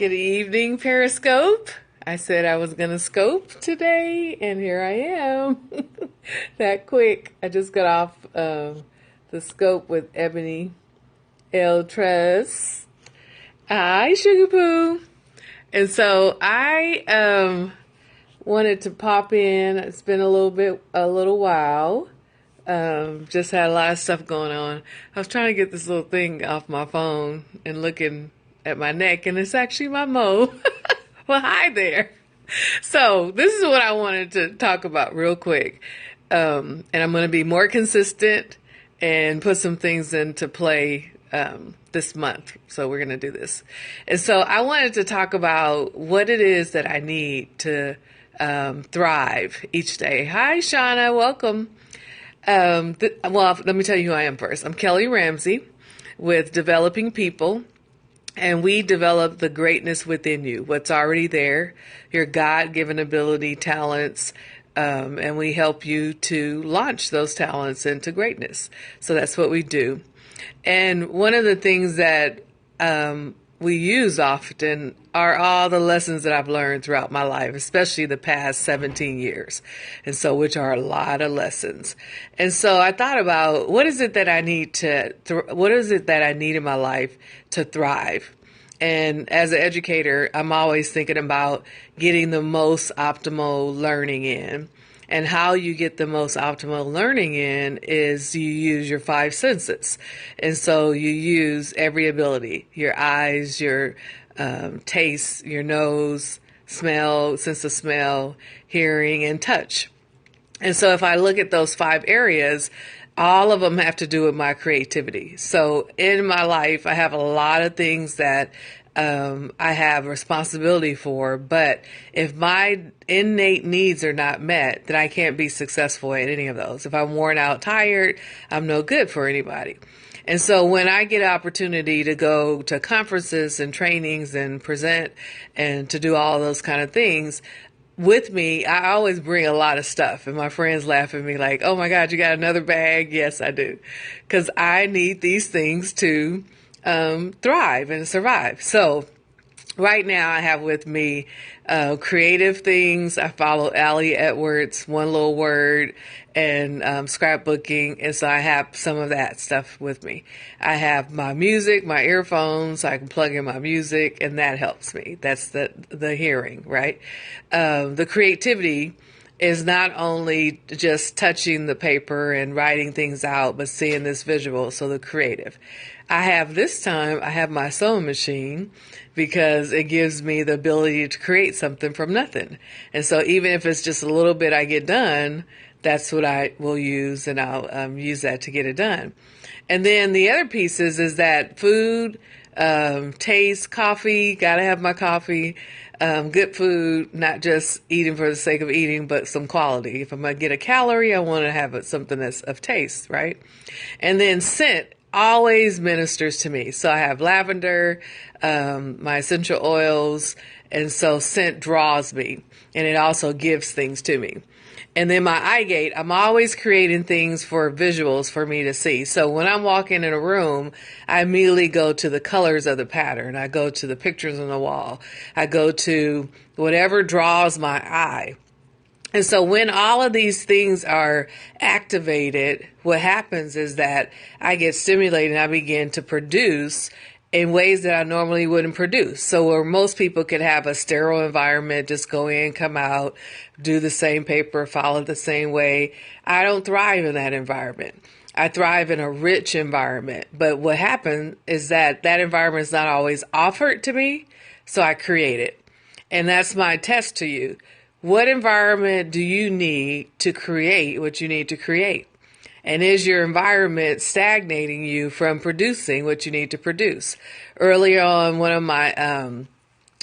Good evening, Periscope. I said I was going to scope today, and here I am. That quick. I just got off the scope with Ebony L. Truss. Hi, Sugar Poo. And so I wanted to pop in. It's been a little while. Just had a lot of stuff going on. I was trying to get this little thing off my phone and looking at my neck, and it's actually my mo. Well, hi there. So this is what I wanted to talk about real quick. And I'm going to be more consistent and put some things into play this month. So we're going to do this. And so I wanted to talk about what it is that I need to thrive each day. Hi, Shauna. Welcome. Well, let me tell you who I am first. I'm Kelly Ramsey with Developing People. And we develop the greatness within you, what's already there, your God-given ability, talents, and we help you to launch those talents into greatness. So that's what we do. And one of the things that we use often are all the lessons that I've learned throughout my life, especially the past 17 years. And so, which are a lot of lessons. And so I thought about what is it that I need in my life to thrive? And as an educator, I'm always thinking about getting the most optimal learning in. And how you get the most optimal learning in is you use your five senses. And so you use every ability, your eyes, your taste, your nose, smell, sense of smell, hearing, and touch. And so if I look at those five areas, all of them have to do with my creativity. So in my life, I have a lot of things that I have responsibility for, but if my innate needs are not met, then I can't be successful at any of those. If I'm worn out, tired, I'm no good for anybody. And so when I get an opportunity to go to conferences and trainings and present and to do all those kind of things, with me, I always bring a lot of stuff, and my friends laugh at me like, oh my God, you got another bag? Yes, I do. Because I need these things to thrive and survive. So right now I have with me creative things. I follow Allie Edwards, One Little Word, and scrapbooking. And so I have some of that stuff with me. I have my music, my earphones, so I can plug in my music, and that helps me. That's the hearing, right? The creativity is not only just touching the paper and writing things out, but seeing this visual. So the creative. I have my sewing machine because it gives me the ability to create something from nothing. And so even if it's just a little bit I get done, that's what I will use, and I'll use that to get it done. And then the other pieces is that food, taste, coffee, gotta have my coffee, good food, not just eating for the sake of eating, but some quality. If I'm going to get a calorie, I want to have something that's of taste, right? And then scent always ministers to me. So I have lavender, my essential oils, and so scent draws me, and it also gives things to me. And then my eye gate, I'm always creating things for visuals for me to see. So when I'm walking in a room, I immediately go to the colors of the pattern. I go to the pictures on the wall. I go to whatever draws my eye. And so when all of these things are activated, what happens is that I get stimulated and I begin to produce in ways that I normally wouldn't produce. So where most people could have a sterile environment, just go in, come out, do the same paper, follow the same way, I don't thrive in that environment. I thrive in a rich environment. But what happens is that environment is not always offered to me, so I create it. And that's my test to you. What environment do you need to create what you need to create? And is your environment stagnating you from producing what you need to produce? Earlier on, one of my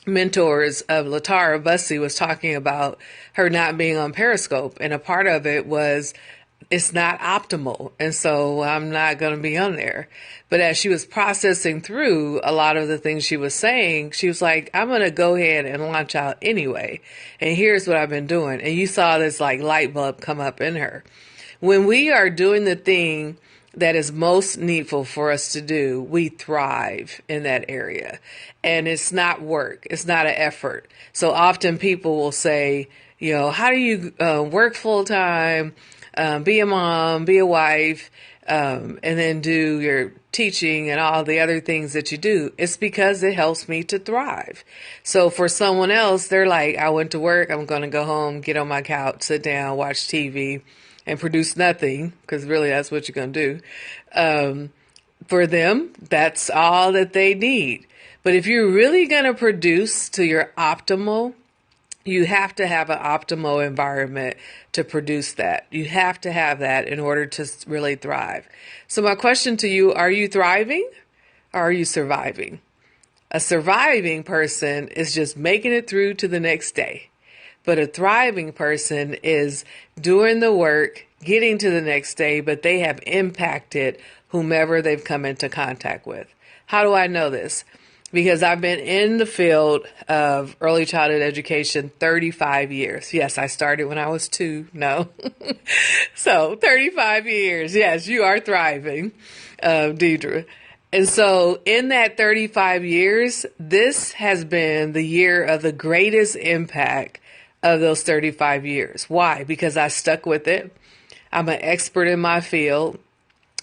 mentors, Latara Bussey, was talking about her not being on Periscope. And a part of it was it's not optimal. And so I'm not going to be on there. But as she was processing through a lot of the things she was saying, she was like, I'm going to go ahead and launch out anyway. And here's what I've been doing. And you saw this like light bulb come up in her. When we are doing the thing that is most needful for us to do, we thrive in that area. And it's not work. It's not an effort. So often people will say, how do you work full time, be a mom, be a wife, and then do your teaching and all the other things that you do? It's because it helps me to thrive. So for someone else, they're like, I went to work, I'm going to go home, get on my couch, sit down, watch TV, and produce nothing, because really that's what you're going to do. For them, that's all that they need. But if you're really going to produce to your optimal, you have to have an optimal environment to produce that. You have to have that in order to really thrive. So my question to you, are you thriving or are you surviving? A surviving person is just making it through to the next day. But a thriving person is doing the work, getting to the next day, but they have impacted whomever they've come into contact with. How do I know this? Because I've been in the field of early childhood education 35 years. Yes, I started when I was 2. No. So 35 years. Yes, you are thriving, Deidre. And so in that 35 years, this has been the year of the greatest impact of those 35 years. Why? Because I stuck with it. I'm an expert in my field.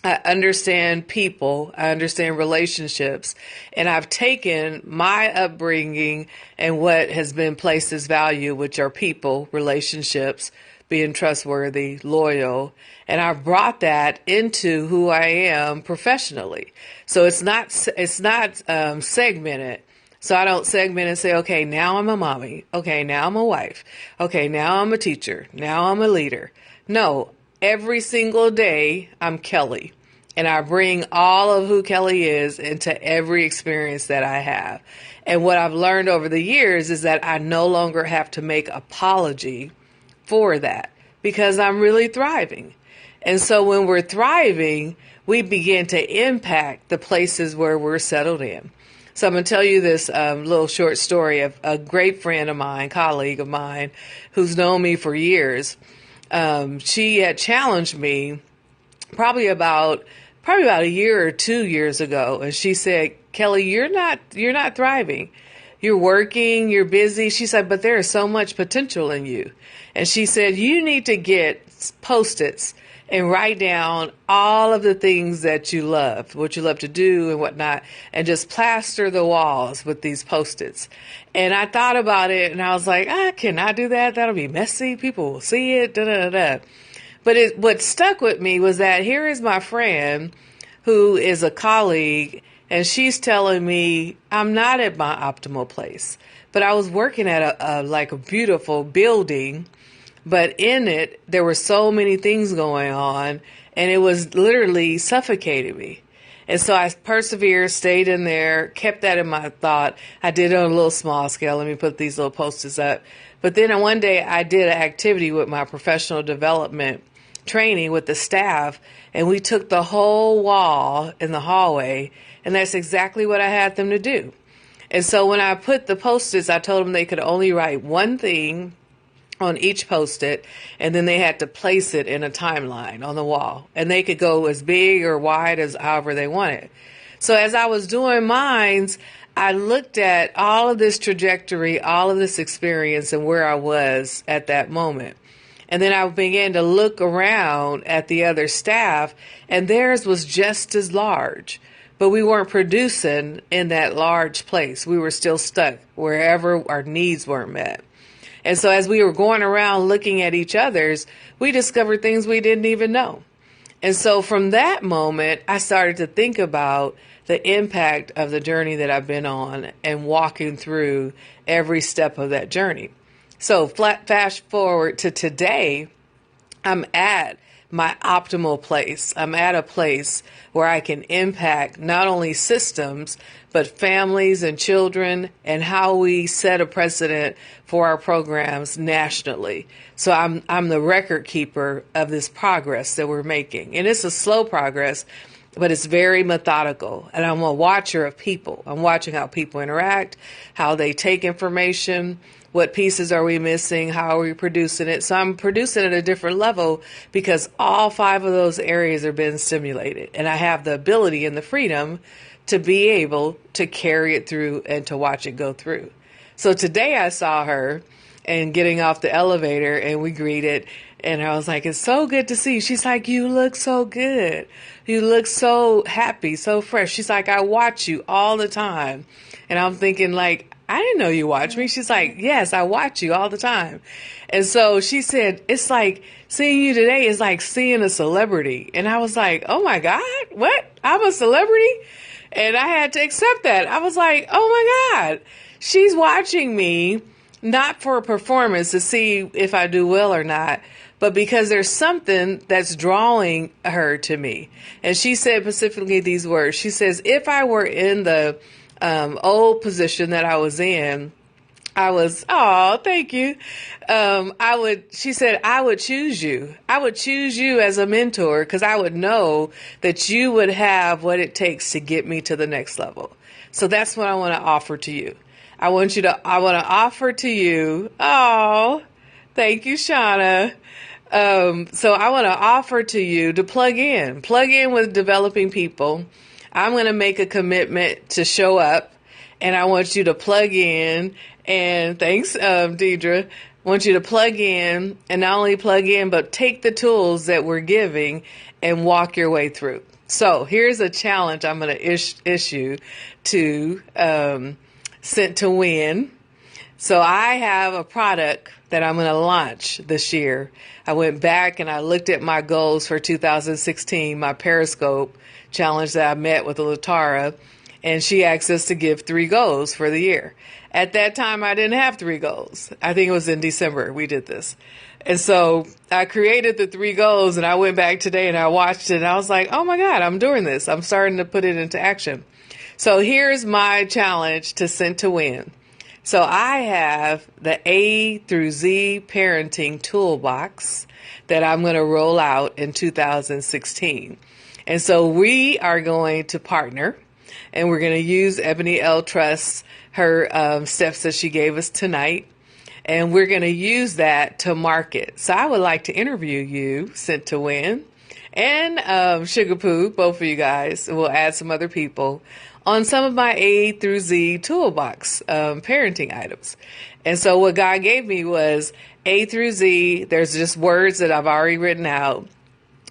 I understand people. I understand relationships. And I've taken my upbringing and what has been placed as value, which are people, relationships, being trustworthy, loyal. And I've brought that into who I am professionally. So it's not segmented. So I don't segment and say, okay, now I'm a mommy. Okay, now I'm a wife. Okay, now I'm a teacher. Now I'm a leader. No, every single day I'm Kelly. And I bring all of who Kelly is into every experience that I have. And what I've learned over the years is that I no longer have to make apology for that because I'm really thriving. And so when we're thriving, we begin to impact the places where we're settled in. So I'm going to tell you this little short story of a great friend of mine, colleague of mine, who's known me for years. She had challenged me probably about a year or 2 years ago. And she said, Kelly, you're not thriving. You're working, you're busy. She said, but there is so much potential in you. And she said, you need to get Post-its and write down all of the things that you love, what you love to do and whatnot, and just plaster the walls with these Post-its. And I thought about it and I was like, I cannot do that. That'll be messy. People will see it. Da, da, da, da. But what stuck with me was that here is my friend who is a colleague, and she's telling me I'm not at my optimal place. But I was working at a beautiful building, but in it, there were so many things going on, and it was literally suffocating me. And so I persevered, stayed in there, kept that in my thought. I did it on a little small scale. Let me put these little posters up. But then one day I did an activity with my professional development training with the staff, and we took the whole wall in the hallway, and that's exactly what I had them to do. And so when I put the Post-its, I told them they could only write one thing on each Post-it, and then they had to place it in a timeline on the wall, and they could go as big or wide as however they wanted. So as I was doing mines, I looked at all of this trajectory, all of this experience, and where I was at that moment. And then I began to look around at the other staff, and theirs was just as large. But we weren't producing in that large place. We were still stuck wherever our needs weren't met. And so as we were going around looking at each other's, we discovered things we didn't even know. And so from that moment, I started to think about the impact of the journey that I've been on and walking through every step of that journey. So fast forward to today, I'm at my optimal place. I'm at a place where I can impact not only systems, but families and children, and how we set a precedent for our programs nationally. So I'm the record keeper of this progress that we're making. And it's a slow progress, but it's very methodical. And I'm a watcher of people. I'm watching how people interact, how they take information, What pieces are we missing? How are we producing it? So I'm producing at a different level because all 5 of those areas are being stimulated. And I have the ability and the freedom to be able to carry it through and to watch it go through. So today I saw her and getting off the elevator and we greeted and I was like, it's so good to see you. She's like, you look so good. You look so happy, so fresh. She's like, I watch you all the time. And I'm thinking like, I didn't know you watch me. She's like, yes, I watch you all the time. And so she said, it's like seeing you today is like seeing a celebrity. And I was like, oh my God, what? I'm a celebrity? And I had to accept that. I was like, oh my God, she's watching me, not for a performance to see if I do well or not, but because there's something that's drawing her to me. And she said specifically these words. She says, if I were in the old position that I was in, oh, thank you. She said, I would choose you. I would choose you as a mentor because I would know that you would have what it takes to get me to the next level. So that's what I want to offer to you. I want to offer to you. Oh, thank you, Shauna. So I want to offer to you to plug in with developing people. I'm going to make a commitment to show up and I want you to plug in. And thanks, Deidre. I want you to plug in and not only plug in, but take the tools that we're giving and walk your way through. So here's a challenge I'm going to issue to Sent to Win. So I have a product that I'm going to launch this year. I went back and I looked at my goals for 2016, my Periscope challenge that I met with Latara, and she asked us to give 3 goals for the year. At that time, I didn't have 3 goals. I think it was in December we did this. And so I created the 3 goals and I went back today and I watched it and I was like, oh my God, I'm doing this. I'm starting to put it into action. So here's my challenge to Sent to Win. So I have the A through Z parenting toolbox that I'm going to roll out in 2016. And so we are going to partner and we're going to use Ebony L. Trust, her steps that she gave us tonight. And we're going to use that to market. So I would like to interview you, Sent to Win, and Sugar Poo, both of you guys. We'll add some other people on some of my A through Z toolbox parenting items. And so what God gave me was A through Z. There's just words that I've already written out.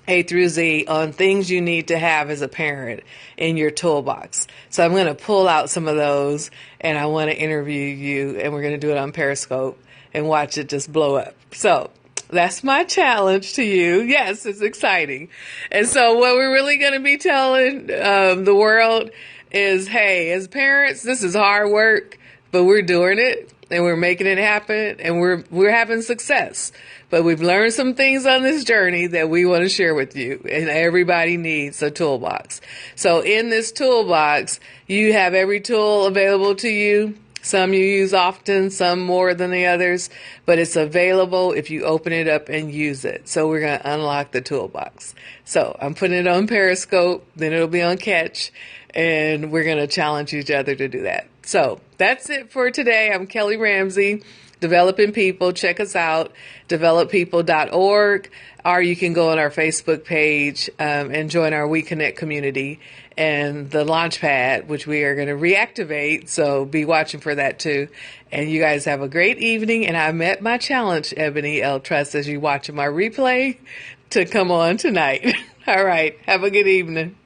A through Z on things you need to have as a parent in your toolbox. So I'm going to pull out some of those and I want to interview you and we're going to do it on Periscope and watch it just blow up. So that's my challenge to you. Yes, it's exciting. And so what we're really going to be telling the world is, hey, as parents, this is hard work, but we're doing it and we're making it happen and we're having success. But we've learned some things on this journey that we want to share with you, and everybody needs a toolbox. So in this toolbox, you have every tool available to you. Some you use often, some more than the others, but it's available if you open it up and use it. So we're going to unlock the toolbox. So I'm putting it on Periscope, then it'll be on Catch, and we're going to challenge each other to do that. So that's it for today. I'm Kelly Ramsey, Developing People. Check us out, developpeople.org, or you can go on our Facebook page and join our We Connect community and the Launchpad, which we are going to reactivate. So be watching for that too. And you guys have a great evening. And I met my challenge, Ebony L. Trust, as you watch my replay to come on tonight. All right. Have a good evening.